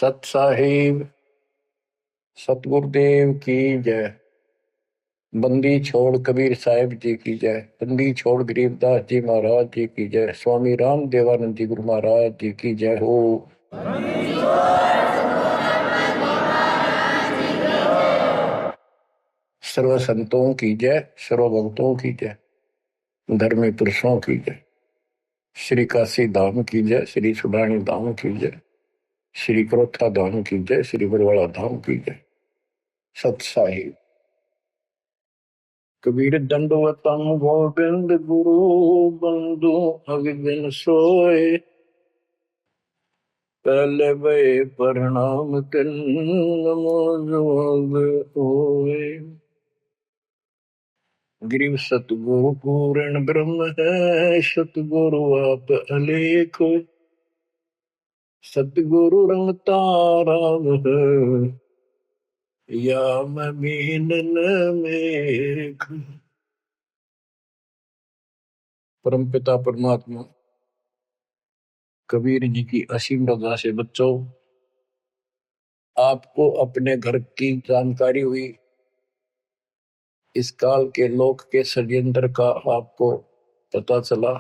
सत साहिब सतगुरुदेव की जय। बंदी छोड़ कबीर साहिब जी की जय। बंदी छोड़ गरीबदास जी महाराज जी की जय। स्वामी राम देवानंद जी गुरु महाराज जी की जय हो। सर्व संतों की जय, सर्व भक्तों की जय, धर्मी पुरुषों की जय। श्री काशी धाम की जय, श्री सुडानी धाम की जय, श्री क्रोथा धाम की जय, श्री बरवाड़ा धाम की जय। सत साहिब कबीर दंडवतम गोविंद गुरु बंधु अविबिन सोए। पहले वे प्रणाम तिन नमो जोग होए। गिरिव सतगुरु पूर्ण ब्रह्म है, सतगुरु आप अलेख। सतगुरु रंग तारा है, या मैं मीनन मेघ। परमपिता परमात्मा कबीर जी की असीम रजा से बच्चों, आपको अपने घर की जानकारी हुई। इस काल के लोक के षड्यंत्र का आपको पता चला।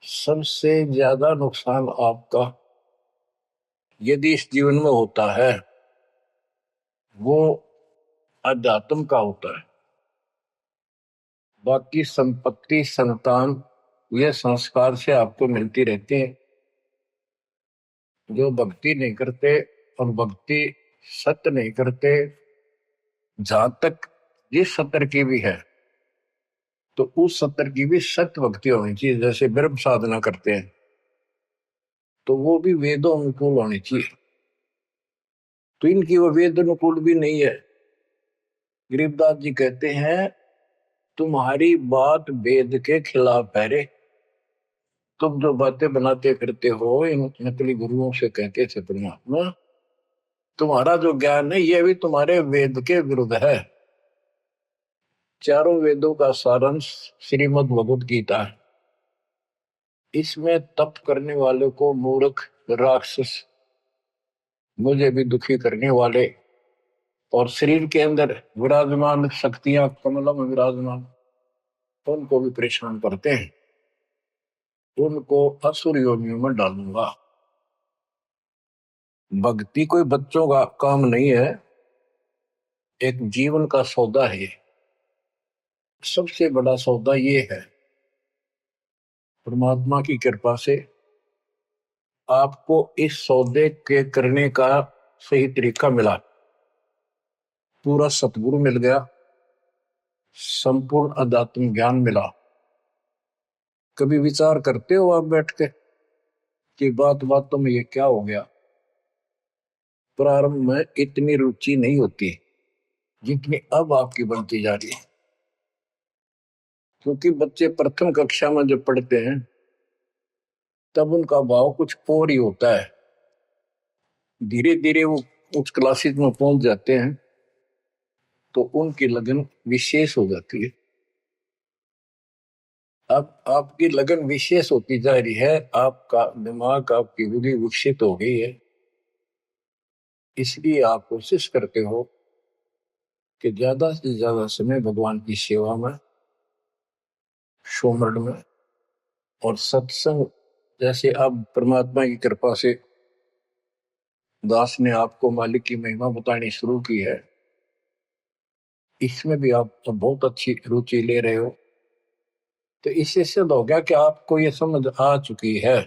सबसे ज्यादा नुकसान आपका यदि इस जीवन में होता है वो अध्यात्म का होता है। बाकी संपत्ति संतान ये संस्कार से आपको मिलती रहती है। जो भक्ति नहीं करते और भक्ति सत्य नहीं करते, जहां तक जिस सत्र की भी है तो उस सत्र की भी सत्य भक्ति होनी चाहिए। जैसे ब्रह्म साधना करते हैं तो वो भी वेदों अनुकूल होनी चाहिए, तो इनकी वो वेद अनुकूल भी नहीं है। गरीबदास जी कहते हैं तुम्हारी बात वेद के खिलाफ है रे। तुम जो बातें बनाते करते हो इन नकली गुरुओं से कहते थे परमात्मा, तुम्हारा जो ज्ञान है ये भी तुम्हारे वेद के विरुद्ध है। चारों वेदों का सारांश श्रीमद् भगवद गीता है। इसमें तप करने वाले को मूर्ख, राक्षस, मुझे भी दुखी करने वाले और शरीर के अंदर विराजमान शक्तियां कमलों में विराजमान उनको भी परेशान करते हैं। उनको असुर योनियों में डालूंगा। भक्ति कोई बच्चों का काम नहीं है, एक जीवन का सौदा है। सबसे बड़ा सौदा ये है, परमात्मा की कृपा से आपको इस सौदे के करने का सही तरीका मिला। पूरा सतगुरु मिल गया, संपूर्ण अध्यात्म ज्ञान मिला। कभी विचार करते हो आप बैठ के कि बातों में ये क्या हो गया? प्रारंभ में इतनी रुचि नहीं होती जितनी अब आपकी बनती जा रही है। क्योंकि बच्चे प्रथम कक्षा में जब पढ़ते हैं तब उनका भाव कुछ और ही होता है। धीरे धीरे वो उच्च क्लासेज में पहुंच जाते हैं तो उनकी लगन विशेष हो जाती है। अब आपकी लगन विशेष होती जा रही है, आपका दिमाग, आपकी बुद्धि विकसित हो गई है। इसलिए आप कोशिश करते हो कि ज्यादा से ज्यादा समय भगवान की सेवा में, सुमरण में और सत्संग। जैसे अब परमात्मा की कृपा से दास ने आपको मालिक की महिमा बतानी शुरू की है, इसमें भी आप तो बहुत अच्छी रुचि ले रहे हो। तो इससे सिद्ध हो गया कि आपको ये समझ आ चुकी है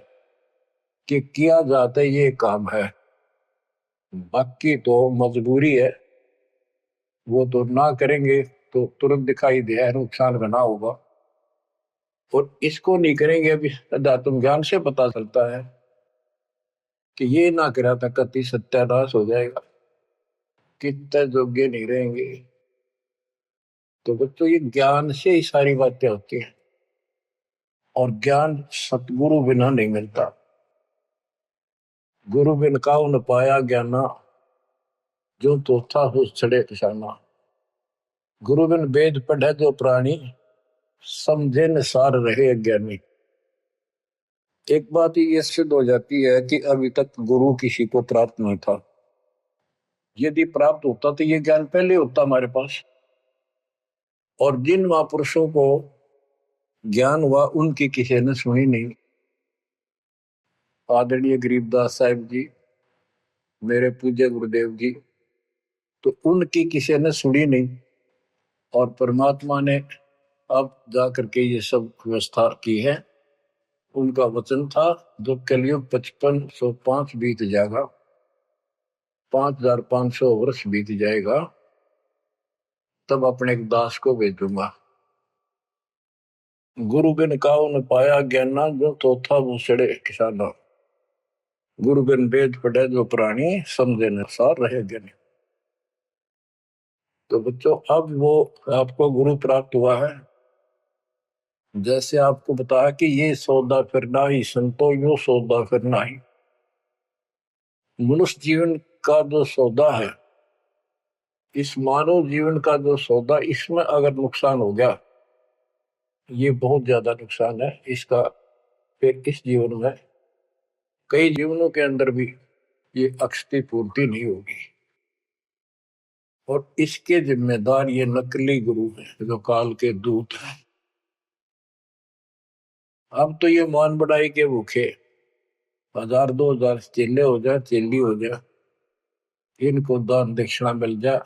कि किया जाता ये काम है। बाकी तो मजबूरी है, वो तो ना करेंगे तो तुरंत दिखाई दे नुकसान बना होगा, और इसको नहीं करेंगे अभी अध्यात्म ज्ञान से पता चलता है कि ये ना करा था कति सत्यानाश हो जाएगा, कितने योग्य नहीं रहेंगे। तो बच्चों ये ज्ञान से ही सारी बातें होती हैं, और ज्ञान सतगुरु बिना नहीं मिलता। गुरु बिन काहू न पाया ज्ञाना, जो तो था उस छड़े किसाना। गुरु बिन वेद पढ़े जो प्राणी, समझे न सार रहे अज्ञानी। एक बात ये सिद्ध हो जाती है कि अभी तक गुरु किसी को प्राप्त नहीं था। यदि प्राप्त होता तो ये ज्ञान पहले होता हमारे पास। और जिन महापुरुषों को ज्ञान हुआ उनकी किसी ने सुनी नहीं। आदरणीय गरीबदास साहिब जी, मेरे पूज्य गुरुदेव जी, तो उनकी किसी ने सुनी नहीं। और परमात्मा ने अब जाकर के ये सब व्यवस्था की है। उनका वचन था जो कलयुग 5505 बीत जाएगा, 5500 वर्ष बीत जाएगा, तब अपने एक दास को भेजूंगा। गुरु बिन काऊ न पाया ज्ञाना, जो चौथा वो सड़े किसाना। गुरु बिन वेद पढ़े जो प्राणी, समझे न सार रहे ज्ञानी। तो बच्चों, अब वो आपको गुरु प्राप्त हुआ है। जैसे आपको बताया कि ये सौदा फिरना ही संतो, यो सौदा फिरना ही। मनुष्य जीवन का जो सौदा है, इस मानव जीवन का जो सौदा, इसमें अगर नुकसान हो गया, ये बहुत ज्यादा नुकसान है इसका। फिर इस जीवन में कई जीवनों के अंदर भी ये अक्षति पूर्ति नहीं होगी। और इसके जिम्मेदार ये नकली गुरु हैं जो काल के दूत हैं। अब तो ये मान बढ़ाई के भूखे 1000 2000 चेले हो जाए, चेली हो जाए, इनको दान दक्षिणा मिल जाए,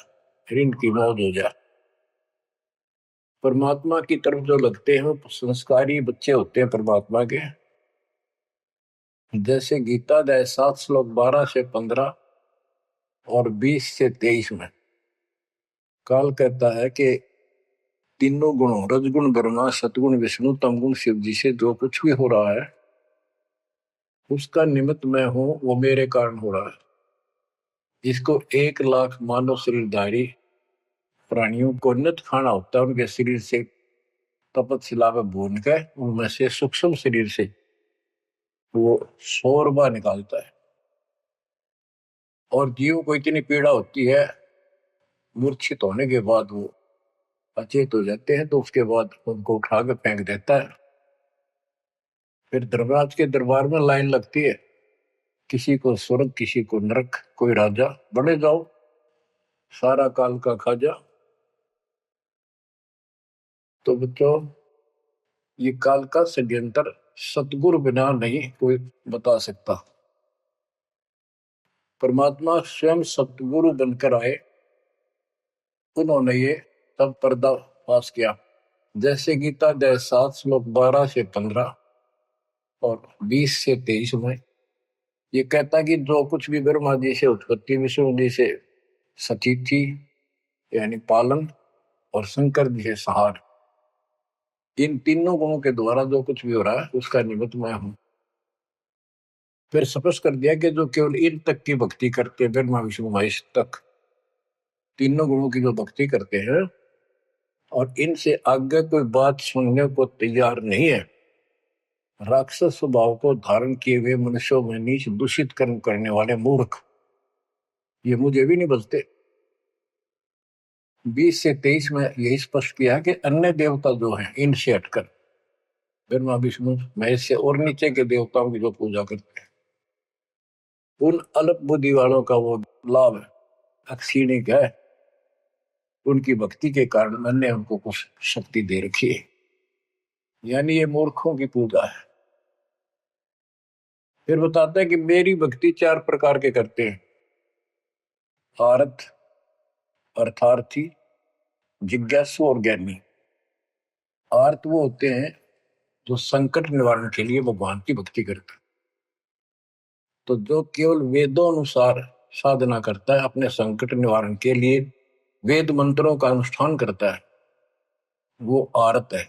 फिर इनकी मौज हो जाए। परमात्मा की तरफ जो लगते हैं वो संस्कारी बच्चे होते हैं परमात्मा के। जैसे गीता अध्याय 7 श्लोक 12 से 15 और 20 से 23 में काल कहता है कि तीनों गुणों, रजगुण ब्रह्मा, सतगुण विष्णु, तमगुण शिव जी से जो कुछ भी हो रहा है, उसका निमित्त मैं हूं, वो मेरे कारण हो रहा है। इसको 1 लाख मानव शरीरधारी प्राणियों को नित खाना होता है। उनके शरीर से तपत में भून के उनमें से सूक्ष्म शरीर से वो शोरबा निकालता है। और जीव को इतनी पीड़ा होती है, मूर्छित होने के बाद वो अचेत हो जाते हैं, तो उसके बाद उनको उठा के फेंक देता है। फिर धर्मराज के दरबार में लाइन लगती है, किसी को स्वर्ग, किसी को नरक, कोई राजा, बने जाओ, सारा काल का खाजा। तो बच्चों, ये काल का षड्यंत्र सतगुरु बिना नहीं कोई बता सकता। परमात्मा स्वयं सतगुरु बनकर आए, उन्होंने ये सब पर्दा पास किया। जैसे गीता अध्याय 7 श्लोक 12 से 15 और 20 से 23 में ये कहता कि जो कुछ भी ब्रह्मा जी से उत्पत्ति, विष्णु जी से सतीथि यानी पालन, और शंकर जी से संहार, इन तीनों गुणों के द्वारा जो कुछ भी हो रहा है उसका निमित्त मैं हूं। फिर स्पष्ट कर दिया कि जो केवल इन तक की भक्ति करते हैं, ब्रह्मा विष्णु महेश तक तीनों गुणों की जो भक्ति करते हैं और इनसे आगे कोई बात सुनने को तैयार नहीं है, राक्षस स्वभाव को धारण किए हुए मनुष्यों में नीच दूषित कर्म करने वाले मूर्ख, ये मुझे भी नहीं बचते। 20 से 23 में यही स्पष्ट किया कि अन्य देवता जो हैं इनसे हटकर ब्रह्मा विष्णु महेश से और नीचे के देवताओं की जो पूजा करते हैं, उन अल्प बुद्धि वालों का वो लाभ अक्षीणिक है। उनकी भक्ति के कारण मैंने उनको कुछ शक्ति दे रखी है, यानी ये मूर्खों की पूजा है। फिर बताते हैं कि मेरी भक्ति 4 प्रकार के करते हैं: आरत, अर्थार्थी, जिज्ञासु और ज्ञानी। आर्त वो होते हैं जो संकट निवारण के लिए भगवान की भक्ति करते हैं। तो जो केवल वेदों अनुसार साधना करता है, अपने संकट निवारण के लिए वेद मंत्रों का अनुष्ठान करता है, वो आर्त है।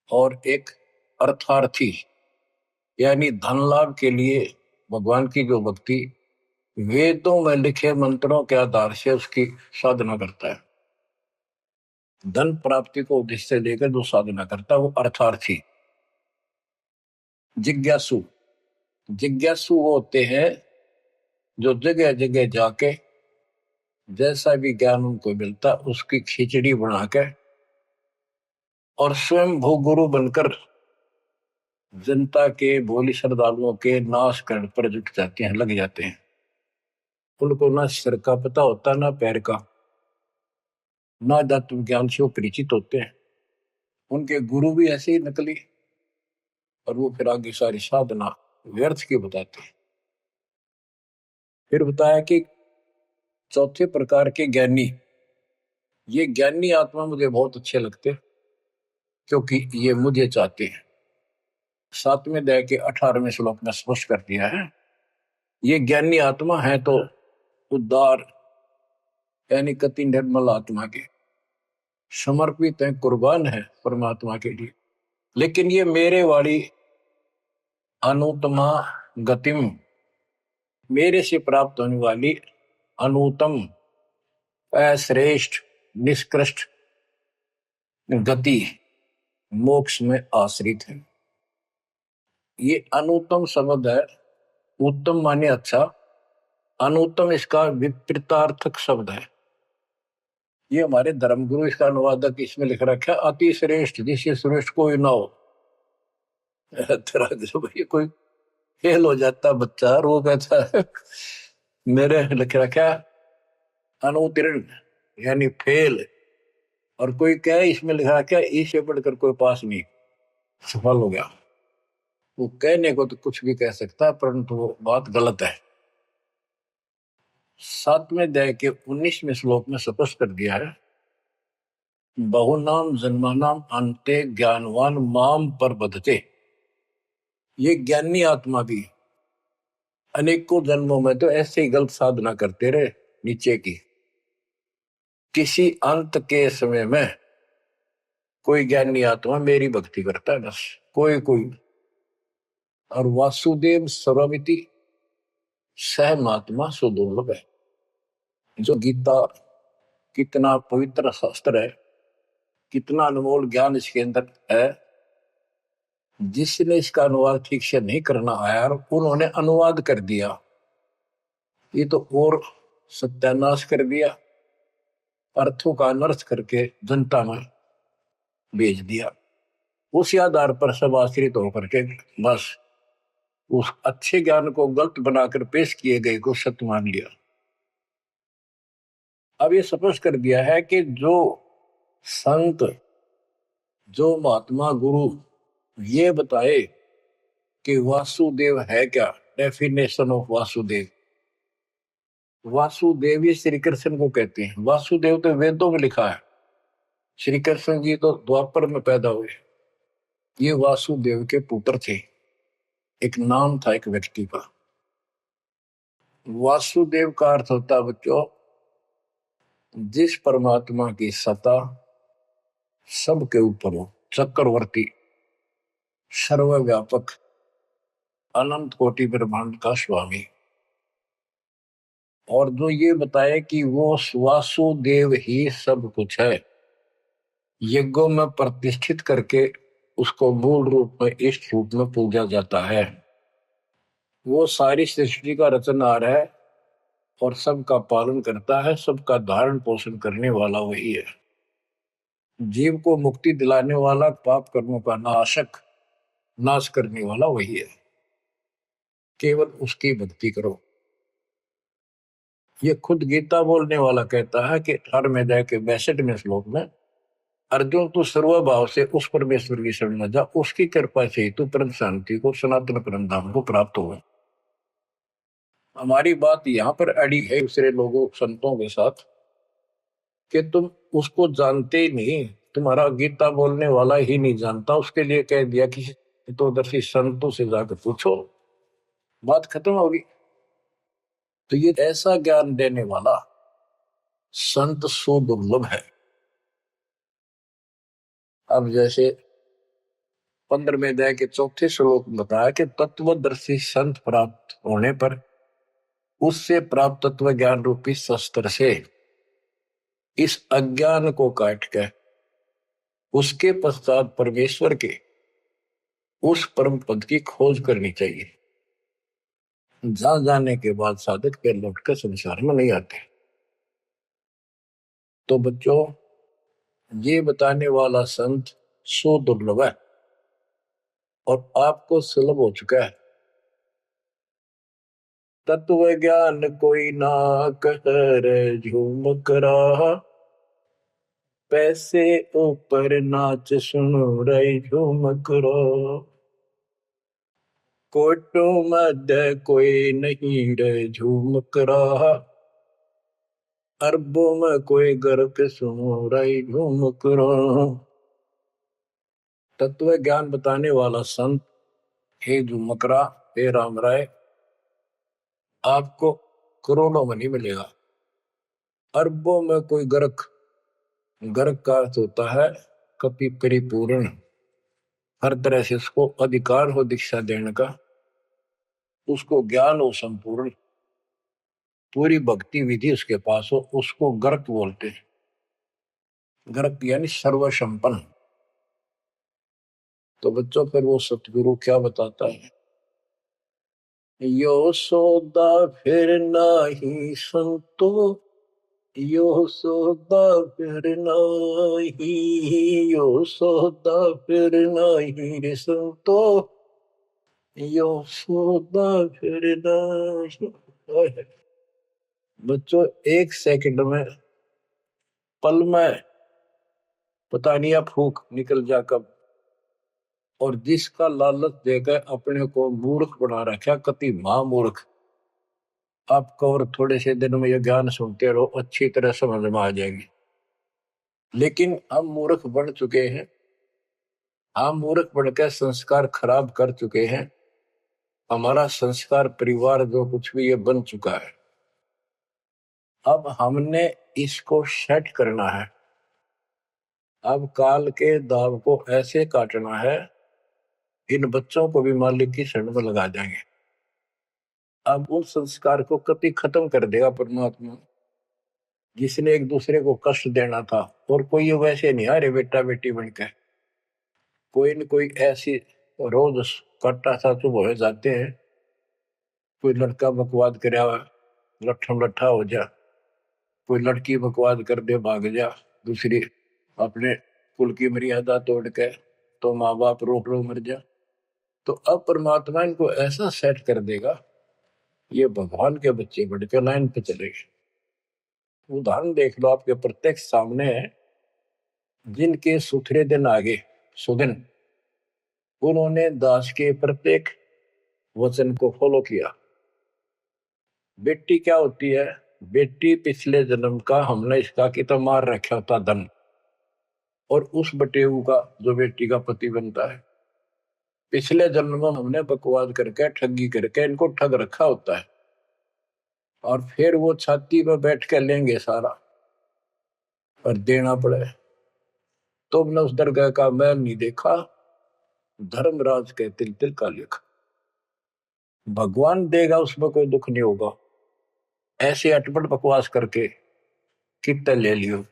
और एक अर्थार्थी यानी धन लाभ के लिए भगवान की जो भक्ति वेदों में लिखे मंत्रों के आधार से उसकी साधना करता है, धन प्राप्ति को उद्देश्य से लेकर जो साधना करता है वो अर्थार्थी। जिज्ञासु, जिज्ञासु वो होते हैं जो जगह जगह जाके जैसा भी ज्ञान उनको मिलता उसकी खिचड़ी बना के और स्वयं भू गुरु बनकर जनता के भोली श्रद्धालुओं के नाश करने पर जुट जाते हैं, लग जाते हैं। उनको ना सिर का पता होता ना पैर का, ना तत्व ज्ञान से वो परिचित होते हैं। उनके गुरु भी ऐसे ही नकली, और वो फिर आगे सारी साधना व्यर्थ की बताते हैं। फिर बताया कि चौथे प्रकार के ज्ञानी, ये ज्ञानी आत्मा मुझे बहुत अच्छे लगते, क्योंकि ये मुझे चाहते हैं। 7वें अध्याय के 18वें श्लोक में स्पष्ट कर दिया है, ये ज्ञानी आत्मा है तो उद्धार यानी कति निर्मल आत्मा के समर्पित है, कुर्बान है परमात्मा के लिए। लेकिन ये मेरे वाली अनुत्तमा गतिम, मेरे से प्राप्त होने वाली अनुत्तम श्रेष्ठ निष्कृष्ट गति मोक्ष में आश्रित है। ये अनुत्तम शब्द है, उत्तम माने अच्छा, अनुत्तम इसका विपरीतार्थक शब्द है। ये हमारे धर्मगुरु इसका अनुवादक इसमें लिख रखा है, अति श्रेष्ठ जिससे श्रेष्ठ कोई ना हो। ये कोई फेल हो जाता बच्चा, रो कहता है मेरे लिख रखा अनुत्तीर्ण यानी फेल, और कोई कहे इसमें लिखा क्या इससे बढ़कर कोई पास नहीं, सफल हो गया। वो कहने को तो कुछ भी कह सकता है, परंतु वो बात गलत है। 7वें अध्याय के 19वें श्लोक में स्पष्ट कर दिया है, बहुनाम जन्मानाम अंते ज्ञानवान माम पर बधते। ये ज्ञानी आत्मा भी अनेकों जन्मों में तो ऐसे ही गलत साधना करते रहे नीचे की, किसी अंत के समय में कोई ज्ञानी आत्मा मेरी भक्ति करता है, बस कोई कोई। और वासुदेव सर्वमिति सहमात्मा सुदुर्लभ है। जो गीता कितना पवित्र शास्त्र है, कितना अनमोल ज्ञान इसके अंदर है, जिसने इसका अनुवाद ठीक से नहीं करना आया और उन्होंने अनुवाद कर दिया, ये तो और सत्यानाश कर दिया, अर्थों का अनर्थ करके जनता में भेज दिया। उसी आधार पर सब आश्रित होकर के बस उस अच्छे ज्ञान को गलत बनाकर पेश किए गए को सत्य मान लिया। अब ये स्पष्ट कर दिया है कि जो संत, जो महात्मा गुरु ये बताए कि वासुदेव है क्या, डेफिनेशन ऑफ वासुदेव। वासुदेव ये श्री कृष्ण को कहते हैं। वासुदेव तो वेदों में लिखा है, श्री कृष्ण जी तो द्वापर में पैदा हुए। ये वासुदेव के पुत्र थे, एक नाम था एक व्यक्ति का। वासुदेव का अर्थ होता बच्चों, जिस परमात्मा की सत्ता सबके ऊपर हो, चक्रवर्ती, सर्वव्यापक, अनंत कोटि ब्रह्मांड का स्वामी। और जो ये बताए कि वो वासुदेव ही सब कुछ है, यज्ञों में प्रतिष्ठित करके उसको मूल रूप में इष्ट रूप में पूजा जाता है। वो सारी सृष्टि का रचनहार है और सबका पालन करता है, सबका धारण पोषण करने वाला वही है। जीव को मुक्ति दिलाने वाला, पाप कर्मों का नाशक, नाश करने वाला वही है। केवल उसकी भक्ति करो। ये खुद गीता बोलने वाला कहता है कि 18वें अध्याय के 62वें श्लोक में, अर्जुन तू सर्वभाव से उस परमेश्वर की शरण में जा, उसकी कृपा से ही तू परम शांति को, सनातन परम धाम को प्राप्त हो। हमारी बात यहाँ पर अड़ी है दूसरे लोगों संतों के साथ कि तुम उसको जानते ही नहीं, तुम्हारा गीता बोलने वाला ही नहीं जानता, उसके लिए कह दिया कि तो दर्शी संतों से जाकर पूछो, बात खत्म होगी। तो ये ऐसा ज्ञान देने वाला संत सुदुर्लभ है। अब जैसे 15वें अध्याय के 4थे श्लोक में बताया कि तत्वदर्शी संत प्राप्त होने पर उससे प्राप्त तत्व ज्ञान रूपी शस्त्र से इस अज्ञान को काट के उसके पश्चात परमेश्वर के उस परम पद की खोज करनी चाहिए। जहां जाने के बाद साधक फिर लौटकर संसार में नहीं आते। तो बच्चों, ये बताने वाला संत सो दुर्लभ है। और आपको सुलभ हो चुका है। तत्व ज्ञान कोई ना कर झूमक रहा, पैसे ऊपर नाच सुनो रही झूमक रहा। कोटों मध्य कोई नहीं रे झूमक रहा, अरबों में कोई गर्क सुनो रही झूमक रहा। तत्व ज्ञान बताने वाला संत हे झूमकरा, हे राम राय, आपको करोड़ों में नहीं मिलेगा, अरबों में कोई गर्क। गर्क का अर्थ होता है कपि परिपूर्ण, हर तरह से उसको अधिकार हो दीक्षा देने का, उसको ज्ञान हो संपूर्ण, पूरी भक्ति विधि उसके पास हो, उसको गर्क बोलते हैं। गर्क यानी सर्वसंपन्न। तो बच्चों फिर वो सतगुरु क्या बताता है, यो सौदा फिर नाही संतो, यो सौदा फिर नाही, यो सौदा फिर नाही रे संतो, यो सौदा फिर नाही। बच्चों एक सेकंड में, पल में पता नहीं आप फूक निकल जा कब, और जिसका लालच देकर अपने को मूर्ख बना रखा, कति महामूर्ख। आपको और थोड़े से दिन में ये ज्ञान सुनते रहो, अच्छी तरह समझ में आ जाएगी। लेकिन हम मूर्ख बन चुके हैं, हम मूर्ख बनकर संस्कार खराब कर चुके हैं। हमारा संस्कार परिवार जो कुछ भी ये बन चुका है, अब हमने इसको सेट करना है। अब काल के दाव को ऐसे काटना है, इन बच्चों को भी मालिक की शरण में लगा जाएंगे। अब उस संस्कार को कभी खत्म कर देगा परमात्मा, जिसने एक दूसरे को कष्ट देना था। और कोई वैसे नहीं आ रहे बेटा बेटी बनकर, कोई न कोई ऐसी रोज कट्टा सा चुप हो जाते हैं। कोई लड़का बकवाद करे लट्ठम लट्ठा हो जा, कोई लड़की बकवाद कर दे भाग जा, दूसरी अपने कुल की मर्यादा तोड़ के तो माँ बाप रोक रो मर जा। तो अब परमात्मा इनको ऐसा सेट कर देगा, ये भगवान के बच्चे बढ़कर लाइन पे चलेंगे। उदाहरण देख लो, आपके प्रत्यक्ष सामने है। जिनके सुथरे दिन आगे सुदिन, उन्होंने दास के प्रत्येक वचन को फॉलो किया। बेटी क्या होती है, बेटी पिछले जन्म का हमने इसका कि तो मार रखा होता धन, और उस बटेऊ का जो बेटी का पति बनता है, पिछले जन्म में हमने बकवाद करके ठगी करके इनको ठग रखा होता है। और फिर वो छाती पर बैठ कर लेंगे सारा और देना पड़े। तुमने उस दरगाह का मैल नहीं देखा, धर्मराज के तिल तिल का लेखा। भगवान देगा, उसमें कोई दुख नहीं होगा। ऐसे अटपट बकवास करके कितने ले लियो,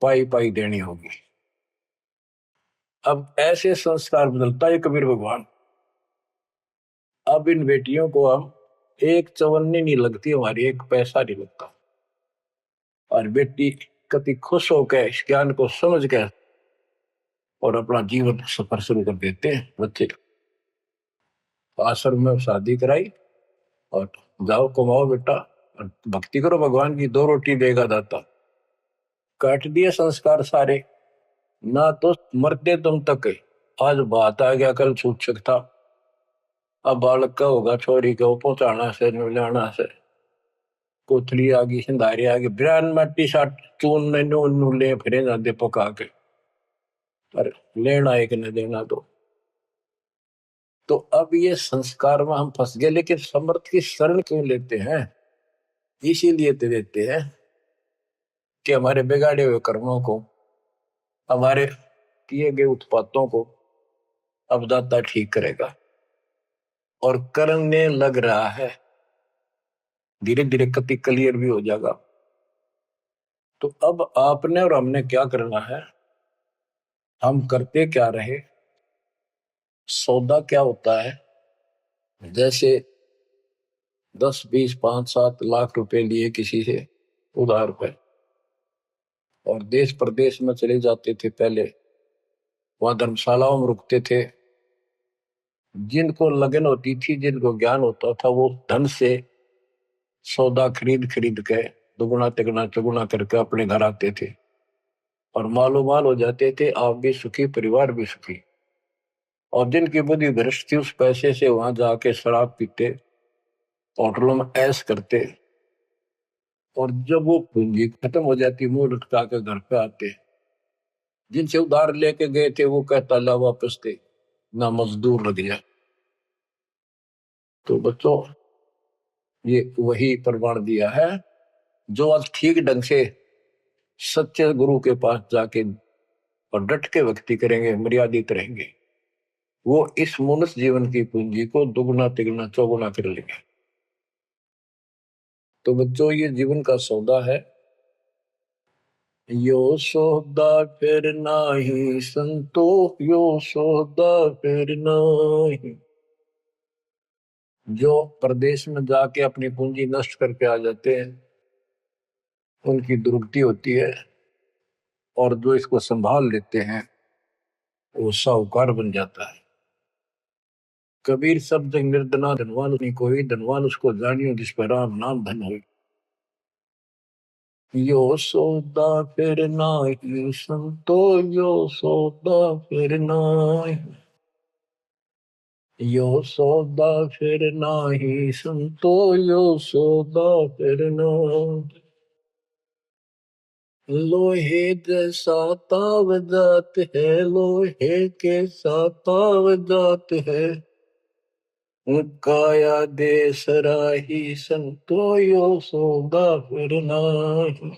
पाई पाई देनी होगी। अब ऐसे संस्कार बदलता है कबीर भगवान। अब इन बेटियों को हम एक चवन्नी नहीं लगती हमारी, एक पैसा नहीं लगता। और बेटी कति खुश होकर इस ज्ञान को समझ कर और अपना जीवन सफर शुरू कर देते हैं। बच्चे आश्रम में शादी कराई और जाओ कमाओ बेटा और भक्ति करो भगवान की, दो रोटी देगा दाता। काट दिए संस्कार सारे, ना तो मरते तुम तक। आज बात आ गया, कल सूचक था। अब बालक का होगा, छोरी को पहुंचाना से लाना से, कोथली आ गई, सिंधारी आ गई, बिरान मट्टी साट चून नू ले फिरे जाते पका के, पर लेना एक न देना दो। तो अब ये संस्कार में हम फंस गए। लेकिन समर्थ की शरण क्यों लेते हैं, इसीलिए तो देते हैं कि हमारे बिगाड़े हुए कर्मों को, हमारे किए गए उत्पातों को अब दाता ठीक करेगा। और करने लग रहा है, धीरे धीरे कति क्लियर भी हो जाएगा। तो अब आपने और हमने क्या करना है, हम करते क्या रहे। सौदा क्या होता है, जैसे 10 20 5 7 लाख रुपए लिए किसी से उधार पे, और देश प्रदेश में चले जाते थे। पहले वहां धर्मशालाओं में रुकते थे, जिनको लगन होती थी, जिनको ज्ञान होता था, वो धन से सौदा खरीद खरीद के दुगुना तिगुना चौगुना करके अपने घर आते थे और मालो माल हो जाते थे। आप भी सुखी, परिवार भी सुखी। और जिनकी बुद्धि भ्रष्ट थी, उस पैसे से वहां जाके शराब पीते, होटलों में ऐश करते, और जब वो पूंजी खत्म हो जाती, मुंह लटका के घर पे आते। जिनसे उधार लेके गए थे वो कहता ला वापस दे, ना मजदूर लग जाए। तो बच्चों, ये वही प्रमाण दिया है। जो आज ठीक ढंग से सच्चे गुरु के पास जाके और डट के भक्ति करेंगे, मर्यादित रहेंगे, वो इस मनुष्य जीवन की पूंजी को दुगुना तिगुना चौगुना कर लेंगे। तो बच्चों, ये जीवन का सौदा है। यो सौदा फिर नाही संतो, यो सौदा फिर नाही। जो प्रदेश में जाके अपनी पूंजी नष्ट करके आ जाते हैं, उनकी दुर्गति होती है, और जो इसको संभाल लेते हैं वो साहूकार बन जाता है। कबीर शब्द निर्धना धनवान नहीं कोई, धनवान उसको जानियो जिस पर राम नाम धन हो। यो सौदा फिर नाही संतो, यो सौदा फिर नाही। यो सौदा फिर नाही संतो, यो सौदा फिर नाही। लोहे जैसा ताव जात है, लोहे के साथ ताव जात है। काया दे सराही संतो, यो सौदा फिर नाही।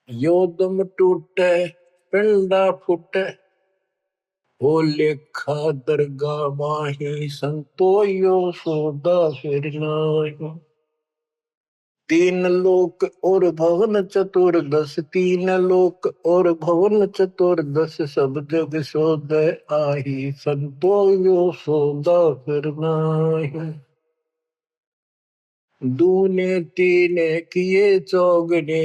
यो दम टूटे पिंडा फूटे, हो लेखा दरगाह माही संतो, यो सौदा फिर नाही। तीन लोक और भवन चतुर्दश, तीन लोक और भवन चतुर्दश, सब जग सौदे आही संतो, यो सौदा फिर नाही। दूने तीने किए चौगने,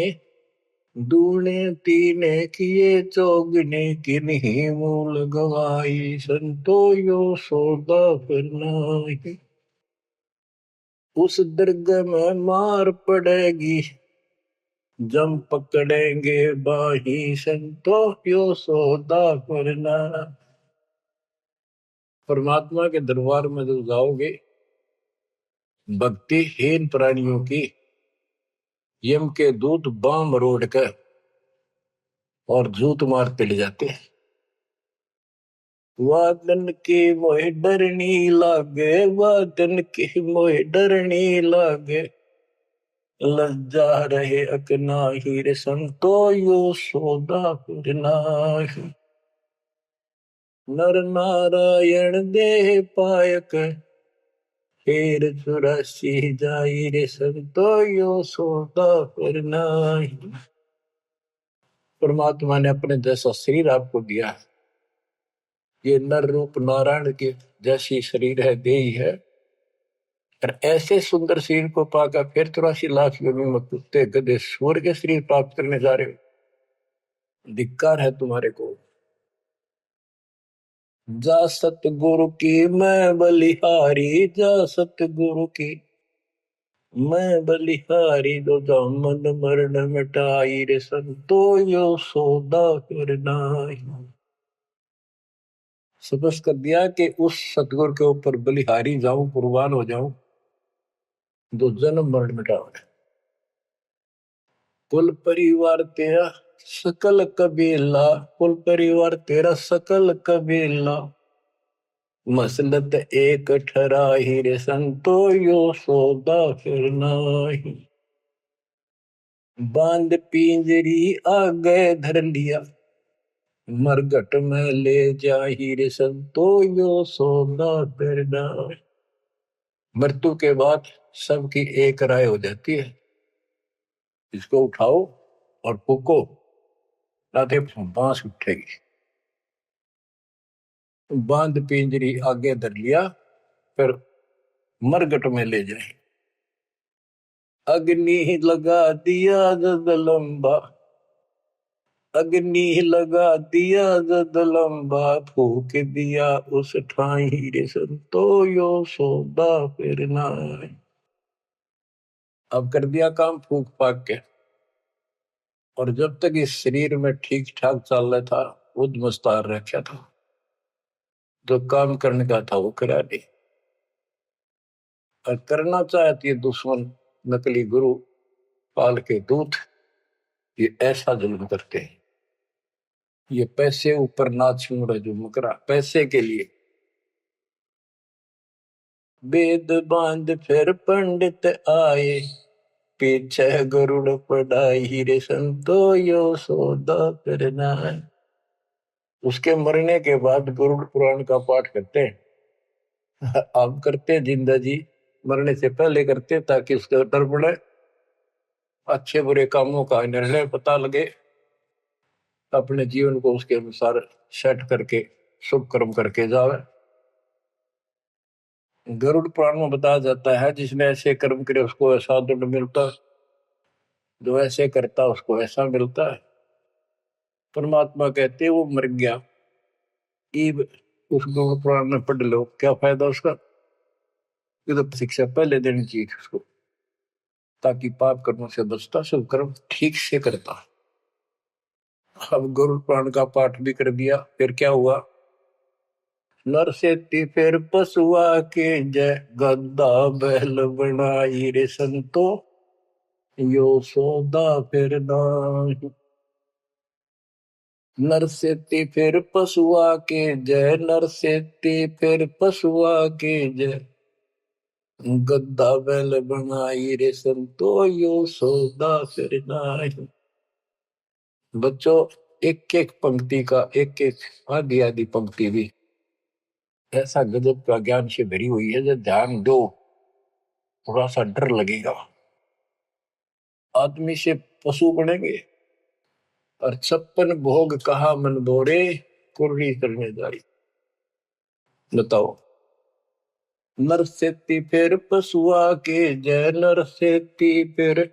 दूने तीने किए चौगने, किन्हीं मूल गवाई संतो, यो सौदा फिर नाही। उस दरगाह में मार पड़ेगी, जम पकड़ेंगे बाही संतो, यो सौदा फिर नाही। परमात्मा के दरबार में जब जाओगे, भक्तिहीन प्राणियों की यम के दूत बाम रोड कर और जूत मारते ले जाते हैं। वादन की मोह डरनी लागे, वादन की मोह डरनी लागे, लज्जा रहे अकनाही रे संतो, यो सौदा फिर नाही। नर नारायण देह पायक, फिर चुरासी जाई रे संतो, यो सौदा फिर नाही। परमात्मा ने अपने जैसा शरीर आपको दिया है। ये नर रूप नारायण के जैसी शरीर है, देही है, और ऐसे सुंदर शरीर को पाकर फिर 84 लाख योनियों में कुत्ते गधे सूअर के शरीर प्राप्त करने जा रहे हो। धिक्कार है तुम्हारे को। जा सतगुरु की मैं बलिहारी, जा सतगुरु की मैं बलिहारी, दो मन मरण मिटाई रे संतो, यो सौदा फिर नाही। सपस कर दिया कि उस सतगुरु के ऊपर बलिहारी जाऊं, कुर्बान हो जाऊं, दो जन्म मरण मिटाओ। कुल परिवार तेरा सकल कबीला, कुल परिवार तेरा सकल कबीला, मसलत एक ठराही रे संतो, यो सौदा फिर नाही। बांध पिंजरी आगे धर लिया, मरघट में ले जाही रे संतो, यो सौदा फिर नाही। मृत्यु के बाद सबकी एक राय हो जाती है, इसको उठाओ और फूको, राधे बांस उठेगी। बांध पिंजरी आगे धर लिया, फिर मरघट में ले जाए। अग्नि लगा दिया जग लंबा, अग्नि लगा दिया जद लंबा फूक दिया उस ठाई रे संतो यो सौदा फिर ना। अब कर दिया काम फूक फाक के, और जब तक इस शरीर में ठीक ठाक चल रहा था उद मुस्तार रखा था, जो काम करने का था वो करा नहीं। और करना चाहती है दुश्मन नकली गुरु पाल के दूत, ये ऐसा जुल्म करते हैं। ये पैसे ऊपर नाच रहे जो मुकरा पैसे के लिए। वेद बांध फिर पंडित आए, पीछे गरुड़ पढ़ाई रे संतो यो सौदा करना है। उसके मरने के बाद गरुड़ पुराण का पाठ करते हैं। आप करते हैं जिंदा जी, मरने से पहले करते ताकि उसका डर पड़े, अच्छे बुरे कामों का निर्णय पता लगे, अपने जीवन को उसके अनुसार सेट करके शुभ कर्म करके जावे। गरुड़ पुराण में बताया जाता है जिसने ऐसे कर्म करे उसको ऐसा दंड मिलता है, जो ऐसे करता उसको ऐसा मिलता है। परमात्मा कहते वो मर गया, ईब उस गरुड़ पुराण में पढ़ लो, क्या फायदा उसका। ये तो शिक्षा पहले देनी चाहिए उसको, ताकि पाप कर्मों से बचता, शुभ कर्म ठीक से करता। अब गरुड़ पुराण का पाठ भी कर दिया, फिर क्या हुआ। नर से फिर पशुआ के जय गद्दा बैल बनाई रे संतो यो सौदा फिर नाही। नर से फिर पशुआ के जय, नर से फिर पशुआ के जय गद्दा बैल बनाई रे संतो यो सौदा फिर नाही। बच्चों, एक एक पंक्ति का एक एक आधी आधी पंक्ति भी ऐसा गजब का ज्ञान से भरी हुई है, जो ध्यान दो थोड़ा सा डर लगेगा। आदमी से पशु बनेंगे, और 56 भोग कहा मन बोरे कुर्री करने जारी। बताओ, नर सेती फिर पशुआ के जय, नर सेती फिर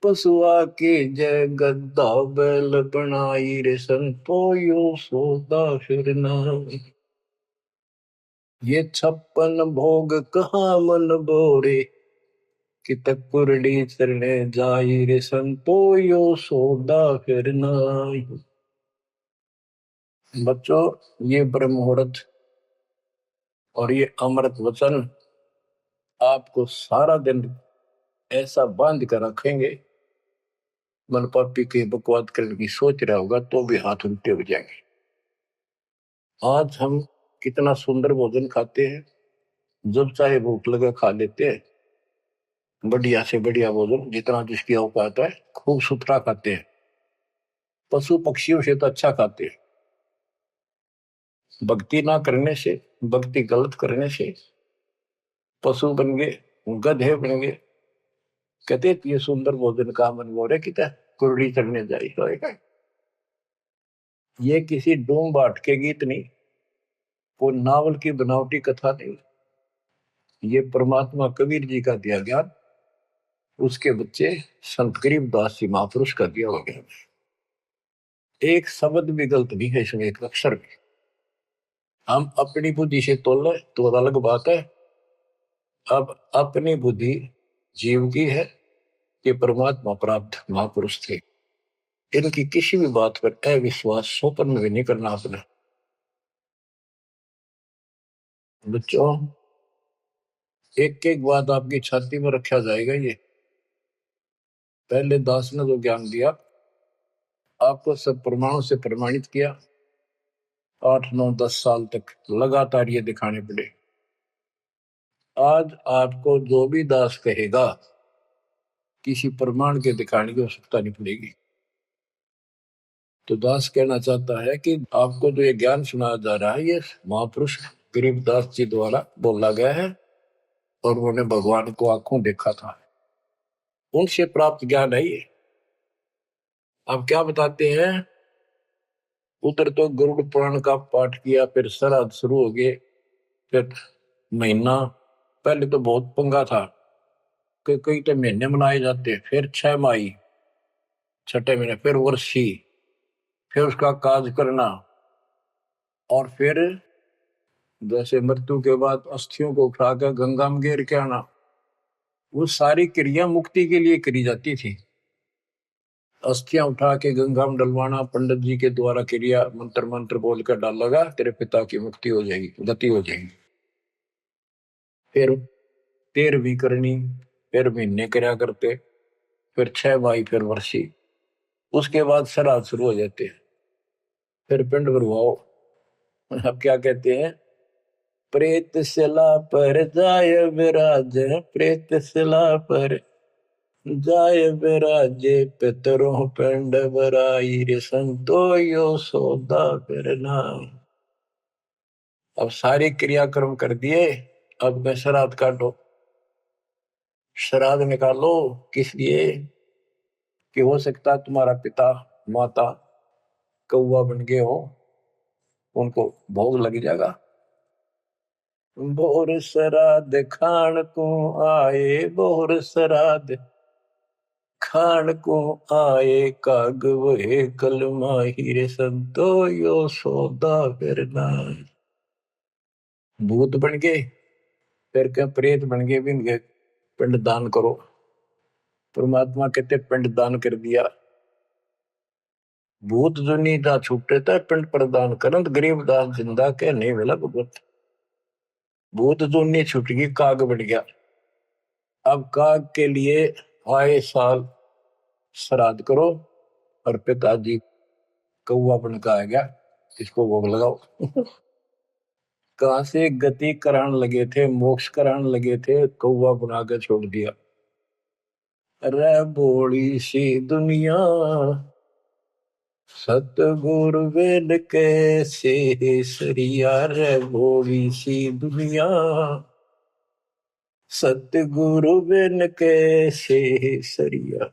पशुआ के जय गद्दा बैल बनाई रे संतो यो सौदा फिर नाही। ये 56 भोग कहाँ मन बोरे, कित कुरड़ी चरणे जाई रे संतो यो सौदा फिर नाही। बच्चों, ये ब्रह्म मुहूर्त और ये अमृत वचन आपको सारा दिन ऐसा बांध कर रखेंगे, मन पापी के बकवाद करने की सोच रहा होगा तो भी हाथ उल्टे हो जाएंगे। आज हम कितना सुंदर भोजन खाते हैं, जब चाहे भूख लगे खा लेते हैं, बढ़िया से बढ़िया भोजन जितना जिसकी औकात है खूब सुथरा खाते हैं, पशु पक्षियों से तो अच्छा खाते हैं। भक्ति ना करने से, भक्ति गलत करने से पशु बन गए, गधे बन गए। कहते ये सुंदर भोजन का मन गोरे कि कुरड़ी चढ़ने जाई होएगा। ये किसी डूम बाट के गीत नहीं, वो नावल की बनावटी कथा नहीं, ये परमात्मा कबीर जी का दिया ज्ञान, उसके बच्चे संत गरीबदास जी महापुरुष का दिया हुआ ज्ञान। एक शब्द भी गलत नहीं है इसमें, एक अक्षर भी। हम अपनी बुद्धि से तोले तो अलग बात है। अब अपनी बुद्धि जीव की है, ये परमात्मा प्राप्त महापुरुष थे, इनकी किसी भी बात पर अविश्वास स्वप्न भी नहीं करना अपने। बच्चों, एक एक बात आपकी छाती में रखा जाएगा। ये पहले दास ने जो ज्ञान दिया आपको सब प्रमाणों से प्रमाणित किया, 8 9 10 साल तक लगातार ये दिखाने पड़े। आज आपको जो भी दास कहेगा किसी प्रमाण के दिखाने की आवश्यकता नहीं पड़ेगी। तो दास कहना चाहता है कि आपको जो ये ज्ञान सुनाया जा रहा है, ये महापुरुष गरीबदास जी द्वारा बोला गया है, और उन्होंने भगवान को आंखों देखा था, उनसे प्राप्त ज्ञान है ये। अब क्या बताते हैं, उधर तो गरुड़ पुराण का पाठ किया, फिर श्राद्ध शुरू हो गए, फिर महीना, पहले तो बहुत पंगा था कि कई तो महीने मनाए जाते, फिर 6 माही, छठे महीने, फिर वर्षी, फिर उसका काज करना, और फिर जैसे मृत्यु के बाद अस्थियों को उठाकर गंगा में गिर के आना, वो सारी क्रिया मुक्ति के लिए करी जाती थी। अस्थियां उठा के गंगा में डलवाना, पंडित जी के द्वारा क्रिया मंत्र मंत्र बोल कर डालेगा, तेरे पिता की मुक्ति हो जाएगी, गति हो जाएगी। फिर 13वीं करनी, फिर महीने कर्या करते, फिर 6 माही, फिर वर्षी, उसके बाद श्राद्ध शुरू हो जाते हैं। फिर पिंड भरवाओ। अब क्या कहते हैं, प्रेत शिला पर जाय विराज, प्रेत शिला पर जाय विराजे, पितरों पिंड भराई रे संतो यो सौदा करना। अब सारे क्रियाक्रम कर दिए, अब मैं श्राद्ध काटो। श्राद्ध निकालो, किस लिए कि हो सकता है तुम्हारा पिता माता कौवा बन गए हो, उनको भोग लग जाएगा। बोर श्राद्ध खान को आए, बोर श्राद्ध खान को आए, काग वहे कल माहिर संतो यो सौदा करना। भूत बन गए, फिर क्या प्रेत बन गए, भी इनके पिंड दान करो। परमात्मा कहते पिंड दान कर दिया। भूत जो नहीं था छूटे था पिंड प्रदान करंत, गरीब दास जिंदा के नहीं मिला भगवत। भूत जो नहीं छूट गई, काग बन गया। अब काग के लिए आए साल श्राद्ध करो, और पिताजी कौवा बन का आ गया, इसको भोग लगाओ। कहां से गति कराने लगे थे, मोक्ष कराने लगे थे, कौवा बना के छोड़ दिया। अरे बोली सी दुनिया, सतगुरु वेद कैसे सरिया, रे बोली सी दुनिया, सतगुरु वेद कैसे सरिया।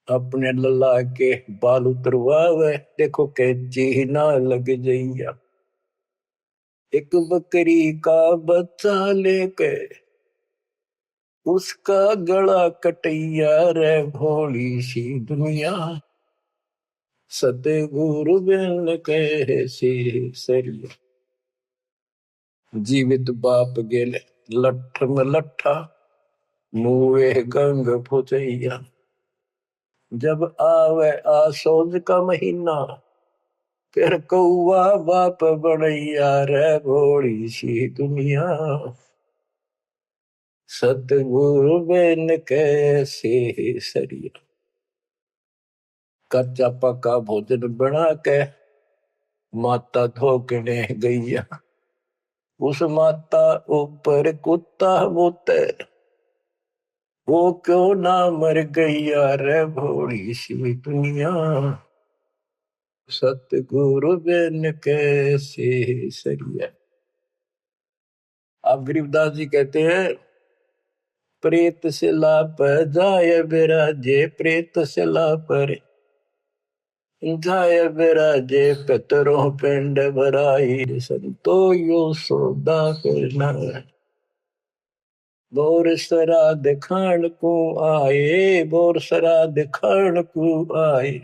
अपने लल्ला के बाल उतरवावे, देखो कैची ना लग जइया। एक बकरी का बच्चा लेके उसका गला कटैया, रे भोली सी दुनिया, सतगुरु बिन कैसे सरिया। जीवित बाप गेले लठ में लठा, मुए गंग फुचैया। जब आवे आसोज का महीना, फिर कौआ बाप बनैया, रे भोली सी दुनिया, सतगुरु बिन कैसे सरिया। कच्चा पक्का भोजन बना के माता धोकने गैया, उस माता ऊपर कुत्ता बोते, वो क्यों ना मर गैया, रे भोली सी दुनिया, सतगुरु बिन कैसे सरिया। अब गरीबदास जी कहते हैं, प्रेत शिला पर जाय विराजे, प्रेत शिला पर जाय विराजे, पितरों पिंड भराई, संतो यो सौदा करना। बोर श्राद्ध खान को आए, बोर श्राद्ध खान को आए,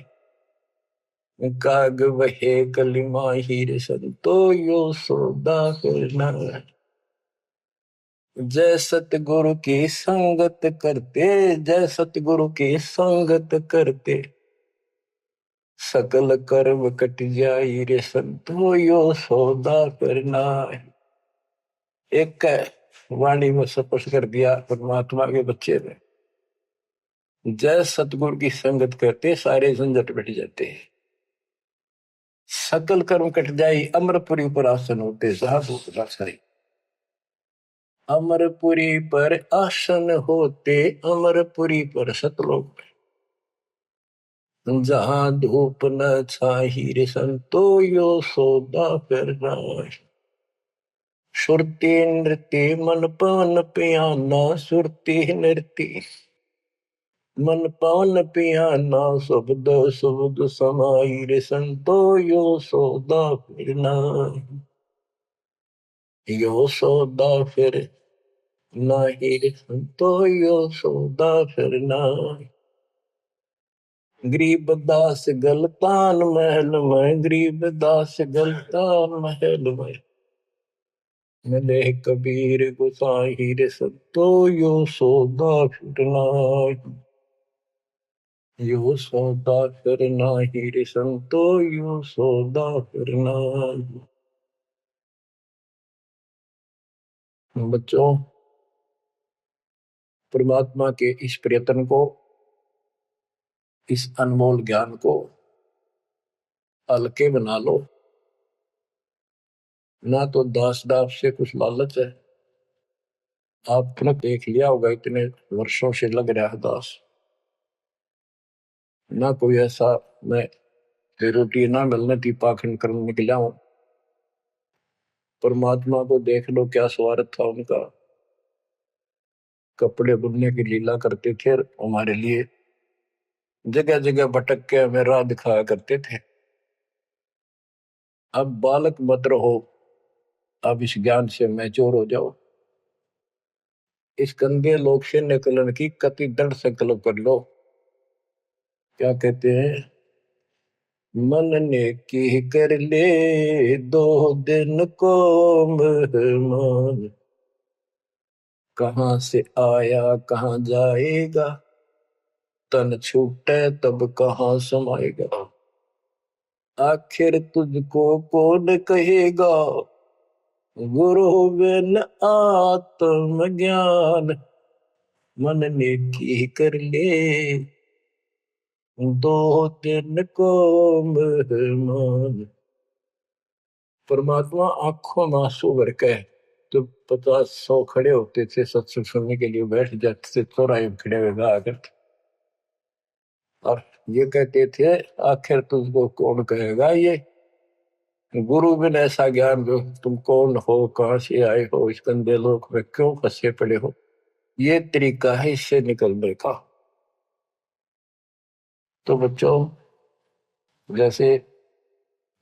काग वहे कली माहिर, संतो यो सौदा करना। जय सतगुरु की संगत करते, जय सतगुरु की संगत करते, सकल कर्म कट जाई रे संतो यो सौदा करना। एक वाणी में स्पष्ट कर दिया परमात्मा के बच्चे ने, जय सतगुरु की संगत करते सारे झंझट मिट जाते हैं, सकल कर्म कट जाई, अमरपुरी पर आसन होते साधु रासाई। अमरपुरी पर आसन होते, अमरपुरी पर सतलोक, जहां धूप न छाही रे संतो यो सौदा करना। सुरती नृत्य मन पवन पियाना, सुरती नृत्य मन पवन पियाना, शब्द शब्द समाई रे संतो यो सौदा फिरना। यो सौदा फिर नाही रे संतो यो सौदा फिरना। गरीब दास गलतान महल में, गरीब दास गलतान महल में, मिले कबीर गुसाई रे सतो, यो सौदा फिरना, यो सौदा फिरना ही रे संतो, यो सौदा फिरना। बच्चों, परमात्मा के इस प्रयत्न को, इस अनमोल ज्ञान को हल्के बना लो। ना तो दास दास से कुछ लालच है, आपने देख लिया होगा इतने वर्षों से लग रहा है दास, ना कोई ऐसा मैं रोटी ना मिलने थी पाखंड करने निकला हूं। परमात्मा को देख लो क्या स्वार्थ था उनका, कपड़े बुनने की लीला करते थे हमारे लिए, जगह जगह भटक के हमें राह दिखाया करते थे। अब बालक मत रहो, अब इस ज्ञान से मैच्योर हो जाओ, इस गंदे लोक से निकलने की कति दृढ़ संकल्प कर लो। क्या कहते हैं, मन ने की कर ले 2 दिन को मेहमान, कहां से आया कहां जाएगा, तन छूटे तब कहां समाएगा, आखिर तुझको कौन कहेगा, गुरु बिन आत्म ज्ञान, मन ने की कर ले 2 दिन को मेहमान। परमात्मा आंखों में आंसू भर के तो 50-100 खड़े होते थे सत्संग सुनने के लिए, बैठ जाते थे चौराहे में खड़े हुए गा कर, और ये कहते थे आखिर तुझको कौन कहेगा, ये गुरु बिन ऐसा ज्ञान जो तुम कौन हो, कहां से आए हो, इस गंदे लोक में क्यों फंसे पड़े हो, ये तरीका है इससे निकलने का। तो बच्चों, जैसे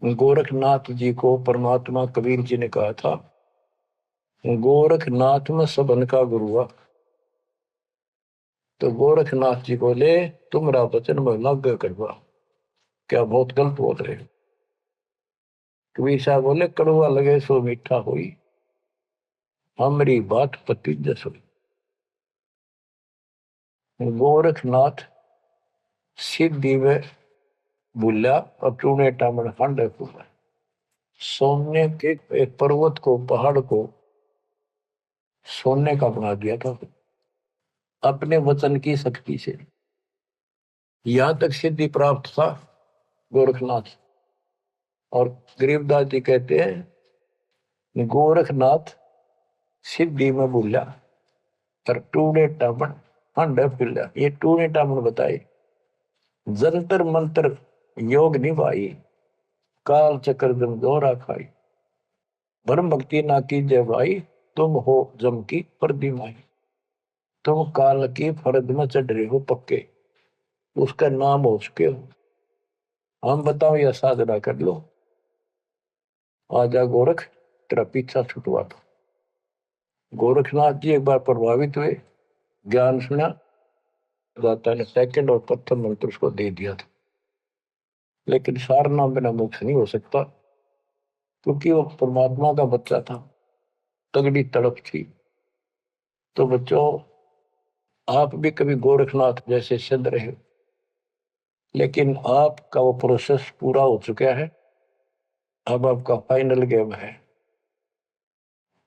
गोरखनाथ जी को परमात्मा कबीर जी ने कहा था, गोरखनाथ में सबन का गुरु हुआ, तो गोरखनाथ जी बोले तुमरा वचन में लाग करवा, क्या बहुत गलत बोल रहे हो। कबीर साहब बोले कड़वा लगे सो मीठा हुई, हमारी बात पति जस हुई। गोरखनाथ सिद्धि में भूला और टूने टामन हांडे फूला, सोने के एक पर्वत को, पहाड़ को सोने का बना दिया था अपने वचन की शक्ति से। यहां तक सिद्धि प्राप्त था गोरखनाथ। और गरीबदास जी कहते हैं गोरखनाथ सिद्धि में भूला और टूने टामन हांडे फूला। ये टूने टामन बताए, जंतर मंत्र योग निभाई, काल चक्र जम दोहरा खाई, ब्रह्म भक्ति ना कीजिए भाई, तुम हो जम की परदिमाई, तुम काल की फर्द में चढ़ रहे हो पक्के, उसका नाम हो चुके हो, हम बताओ या साधना कर लो, आजा गोरख तेरा पीछा छुटवा दो। गोरखनाथ जी एक बार प्रभावित हुए, ज्ञान सुना, दाता ने सेकंड और प्रथम मंत्र उसको दे दिया था, लेकिन सार नाम बिना मोक्ष नहीं हो सकता, क्योंकि वो परमात्मा का बच्चा था, तगड़ी तड़प थी। तो बच्चों, आप भी कभी गोरखनाथ जैसे सिद्ध रहे, लेकिन आपका वो प्रोसेस पूरा हो चुका है, अब आपका फाइनल गेम है।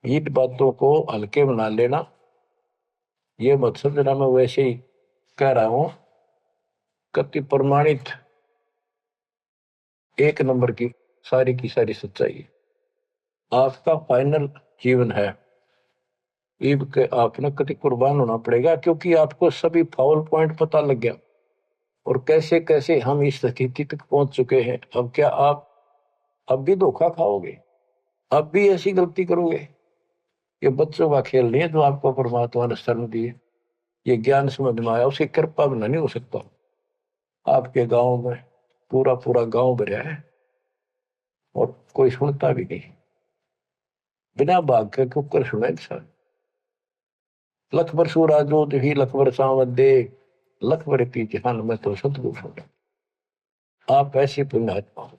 इन बातों को हल्के बना लेना, ये मत समझना मैं वैसे ही कह रहा हूं, कति प्रमाणित एक नंबर की सारी सच्चाई आपका फाइनल जीवन है। ईब के आपने कति कुर्बान होना पड़ेगा, क्योंकि आपको सभी फाउल पॉइंट पता लग गया और कैसे कैसे हम इस स्थिति तक पहुंच चुके हैं। अब क्या आप अब भी धोखा खाओगे, अब भी ऐसी गलती करोगे? ये बच्चों का खेल नहीं है जो आपको परमात्मा ने शरण दी है। ये ज्ञान समझ में आया, उसकी कृपा बिना नहीं हो सकता। आपके गांव में पूरा पूरा गांव भरा है और कोई सुनता भी नहीं, बिना भाग के कुकर सुने इंसान। लख बर सूरा जो ही लख बर सावन दे, लख बर ती जहान में तो सतगुरु सुने। आप ऐसी पुण्यात्मा हो,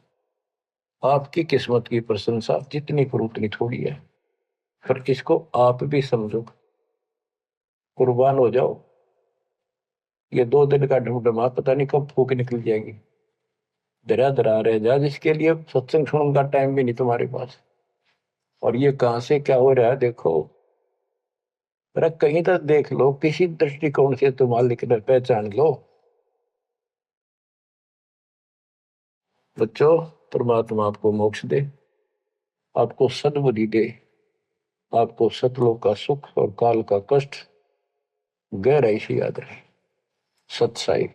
आपकी किस्मत की प्रशंसा जितनी करूं उतनी थोड़ी है। पर इसको आप भी समझो, कुर्बान हो जाओ। ये 2 दिन का ढमढमा पता नहीं कब फूक निकल जाएगी। दरा दरा रह जा, जिसके लिए सत्संग सुनने का टाइम भी नहीं तुम्हारे पास। और ये कहां से क्या हो रहा है देखो। पर कहीं तक देख लो, किसी दृष्टिकोण से तुम लिख पहचान लो। बच्चों, परमात्मा आपको मोक्ष दे, आपको सद्बुद्धि दे, आपको सतलोक का सुख और काल का कष्ट गहराई से याद रहे। सत्साई।